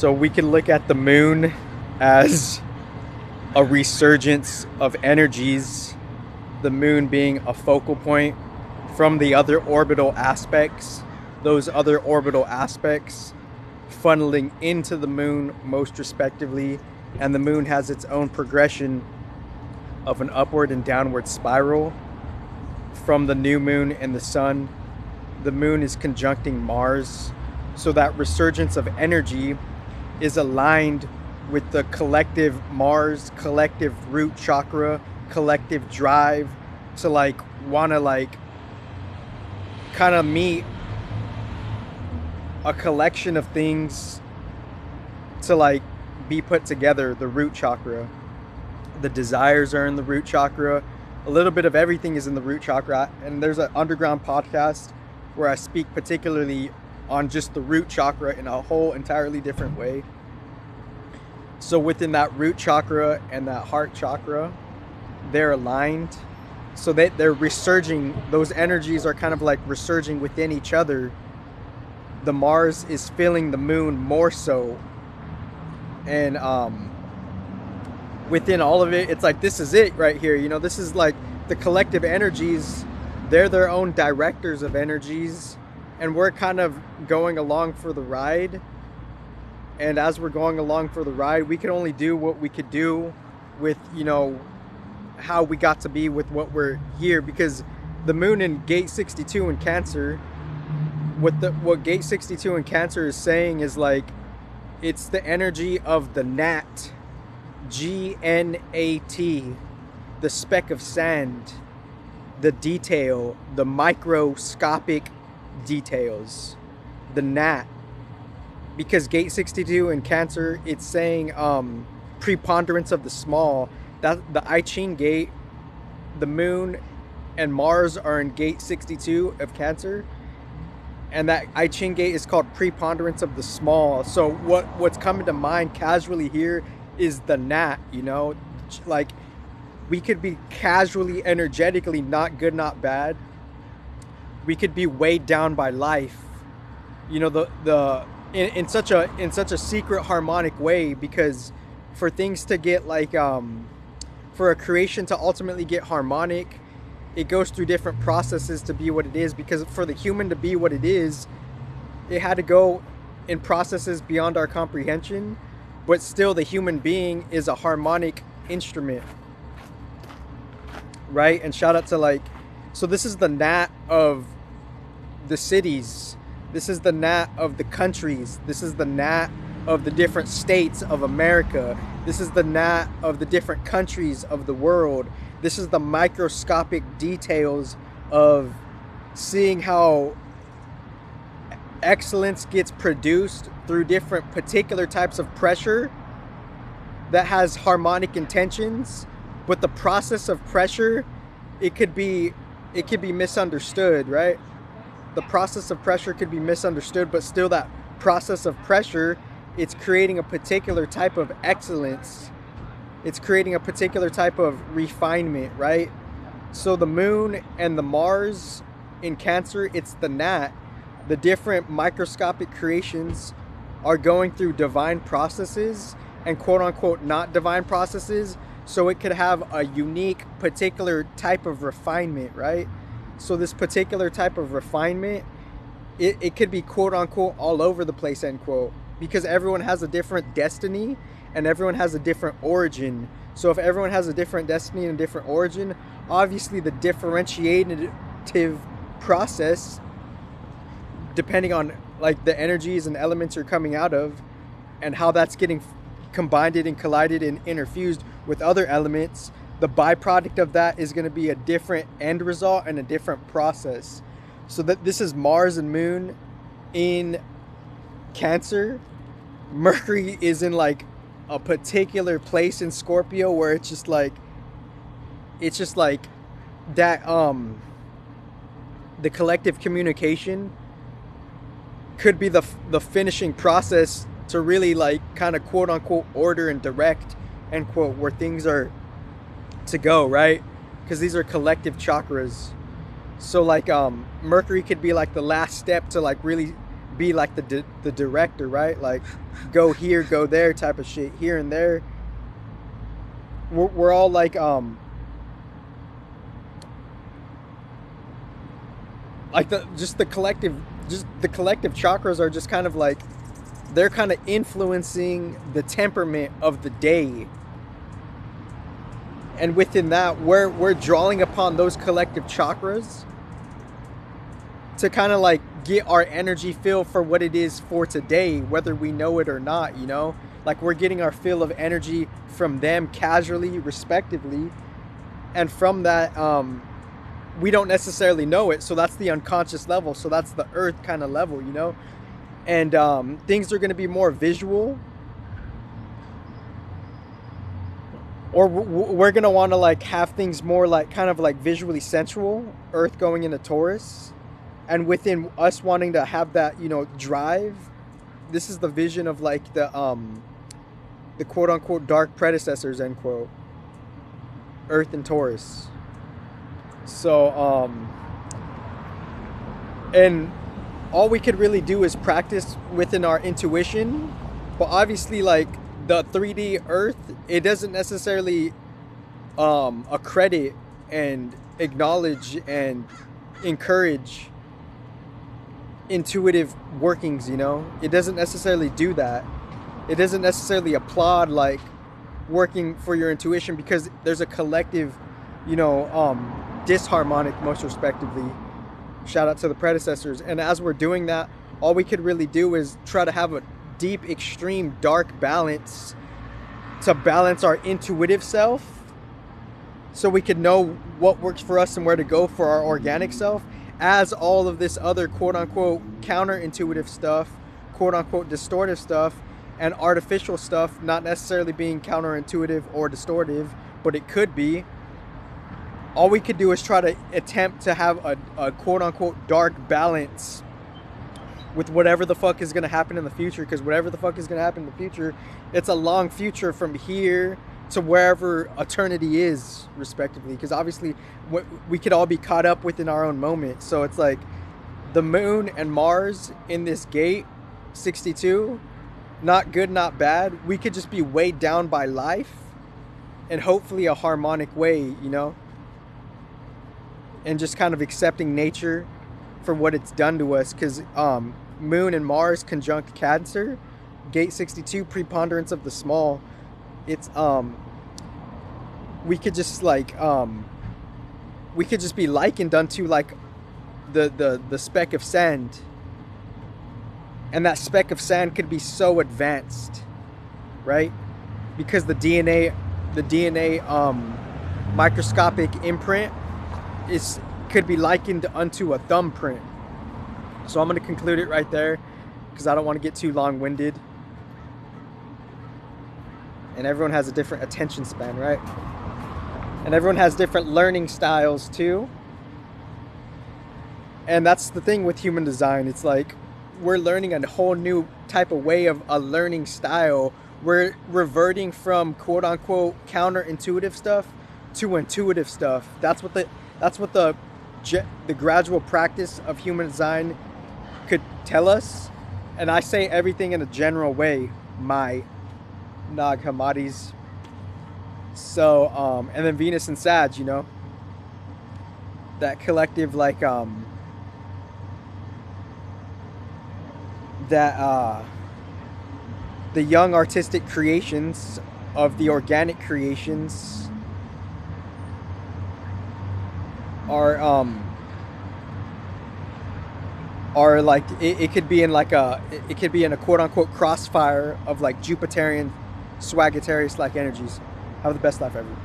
So we can look at the moon as a resurgence of energies, the moon being a focal point from the other orbital aspects, those other orbital aspects funneling into the moon most respectively, and the moon has its own progression of an upward and downward spiral from the new moon and the sun. The moon is conjuncting Mars, so that resurgence of energy is aligned with the collective Mars, collective root chakra, collective drive to wanna kind of meet a collection of things to be put together. The root chakra, the desires are in the root chakra, a little bit of everything is in the root chakra. And there's an underground podcast where I speak particularly on just the root chakra in a whole entirely different way. So within that root chakra and that heart chakra, they're aligned so that they're resurging. Those energies are kind of like resurging within each other. The Mars is filling the moon more so, and within all of it, it's like, this is it right here. You know, this is like the collective energies. They're their own directors of energies, and we're kind of going along for the ride. And as we're going along for the ride, we can only do what we could do with, how we got to be with what we're here. Because the moon in gate 62 in Cancer, what gate 62 in Cancer is saying is it's the energy of the gnat, GNAT, the speck of sand, the detail, the microscopic details, the gnat. Because gate 62 in Cancer, it's saying preponderance of the small. That the I Ching gate, the moon and Mars are in gate 62 of Cancer, and that I Ching gate is called preponderance of the small. So what's coming to mind casually here is the gnat. We could be casually, energetically not good, not bad. We could be weighed down by life. In such a secret harmonic way, because for things to get for a creation to ultimately get harmonic, it goes through different processes to be what it is. Because for the human to be what it is, it had to go in processes beyond our comprehension, but still the human being is a harmonic instrument, right? And shout out to so this is the gnat of the cities. This is the gnat of the countries. This is the gnat of the different states of America. This is the gnat of the different countries of the world. This is the microscopic details of seeing how excellence gets produced through different particular types of pressure that has harmonic intentions. But the process of pressure, it could be misunderstood, right? The process of pressure could be misunderstood, but still that process of pressure, it's creating a particular type of excellence. It's creating a particular type of refinement, right? So the moon and the Mars in Cancer, it's the gnat. The different microscopic creations are going through divine processes and quote unquote not divine processes. So it could have a unique particular type of refinement, right? So this particular type of refinement, it could be quote unquote all over the place, end quote, because everyone has a different destiny and everyone has a different origin. So if everyone has a different destiny and a different origin, obviously the differentiative process, depending on the energies and elements you're coming out of and how that's getting combined and collided and interfused with other elements, the byproduct of that is going to be a different end result and a different process. So that this is Mars and Moon in Cancer. Mercury is in a particular place in Scorpio where it's just that the collective communication could be the finishing process to really kind of quote unquote order and direct, end quote, where things are to go, right? Because these are collective chakras. So Mercury could be the last step to really be like the director, right? Like go here, go there type of shit, here and there. We're all like the just the collective just the collective chakras are just kind of like they're kind of influencing the temperament of the day. And within that, we're drawing upon those collective chakras to kind of like get our energy feel for what it is for today, whether we know it or not, you know? Like we're getting our fill of energy from them casually, respectively. And from that, we don't necessarily know it. So that's the unconscious level. So that's the earth kind of level, you know? And things are going to be more visual. Or we're going to want to like have things more like kind of like visually sensual, earth going into Taurus. And within us wanting to have that, you know, drive, this is the vision of like the quote unquote dark predecessors, end quote, Earth and Taurus. So, and all we could really do is practice within our intuition. But obviously, like the 3D Earth, it doesn't necessarily accredit and acknowledge and encourage intuitive workings, you know? It doesn't necessarily do that. It doesn't necessarily applaud like working for your intuition because there's a collective, you know, disharmonic, most respectively. Shout out to the predecessors. And as we're doing that, all we could really do is try to have a deep, extreme, dark balance to balance our intuitive self so we could know what works for us and where to go for our organic self, as all of this other quote-unquote counterintuitive stuff, quote-unquote distortive stuff, and artificial stuff, not necessarily being counterintuitive or distortive, but it could be. All we could do is try to attempt to have a quote-unquote dark balance with whatever the fuck is going to happen in the future, because whatever the fuck is going to happen in the future, it's a long future from here to wherever eternity is, respectively, because obviously we could all be caught up within our own moment. So it's like the moon and Mars in this gate 62, not good, not bad. We could just be weighed down by life in hopefully a harmonic way, you know, and just kind of accepting nature for what it's done to us. Because moon and Mars conjunct Cancer, gate 62, preponderance of the small. It's we could just like we could just be likened unto like the speck of sand, and that speck of sand could be so advanced, right? Because the DNA microscopic imprint could be likened unto a thumbprint. So I'm going to conclude it right there because I don't want to get too long-winded. And everyone has a different attention span, right? And everyone has different learning styles too. And that's the thing with human design. It's like we're learning a whole new type of way of a learning style. We're reverting from quote unquote counterintuitive stuff to intuitive stuff. That's what the gradual practice of human design could tell us. And I say everything in a general way, my Nag Hammadis. So and then Venus and Sag, you know, that collective like that the young artistic creations of the organic creations are like it could be in like it could be in a quote unquote crossfire of like Jupiterian Sagittarius like energies. Have the best life ever.